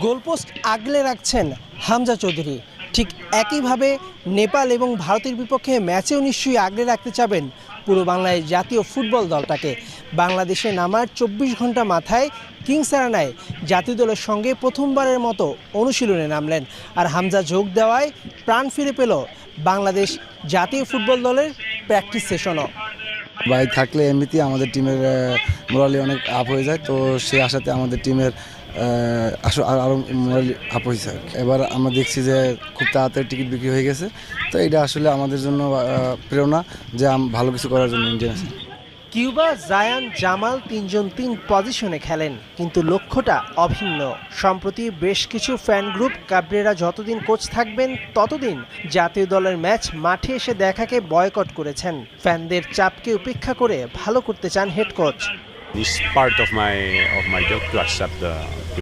Goalpost আগলে রাখছেন হামজা চৌধুরী। ঠিক একইভাবে নেপাল এবং ভারতের বিপক্ষে ম্যাচেও নিশ্চয়ই আগলে রাখতে চাবেন পুরো বাংলায় জাতীয় ফুটবল দলটাকে। বাংলাদেশে নামার ২৪ ঘন্টা মাথায় কিংস আরানায় জাতীয় দলের সঙ্গে প্রথমবারের মতো অনুশীলনে নামলেন। আর হামজা যোগ দেওয়ায় প্রাণ ফিরে পেল বাংলাদেশ জাতীয় ফুটবল দলের প্র্যাকটিস সেশনও। ভাই থাকলে এমনিতেই আমাদের টিমের মোরালি অনেক আপ হয়ে যায়, তো সেই আশাতে আমাদের টিমের আরও মোরালি আপ হয়েছে। এবার আমরা দেখছি যে খুব তাড়াতাড়ি টিকিট বিক্রি হয়ে গেছে, তো এটা আসলে আমাদের জন্য প্রেরণা যে ভালো কিছু করার জন্য ইন্ডিয়া। কিউবা, জায়ান, জামাল তিনজন তিন পজিশনে খেলেন, কিন্তু লক্ষ্যটা অভিন্ন। সম্প্রতি বেশ কিছু ফ্যান গ্রুপ কাবরেরা যতদিন কোচ থাকবেন ততদিন জাতীয় দলের ম্যাচ মাঠে এসে দেখাকে বয়কট করেছেন। ফ্যানদের চাপকে উপেক্ষা করে ভালো করতে চান head coach. It's part of my job to accept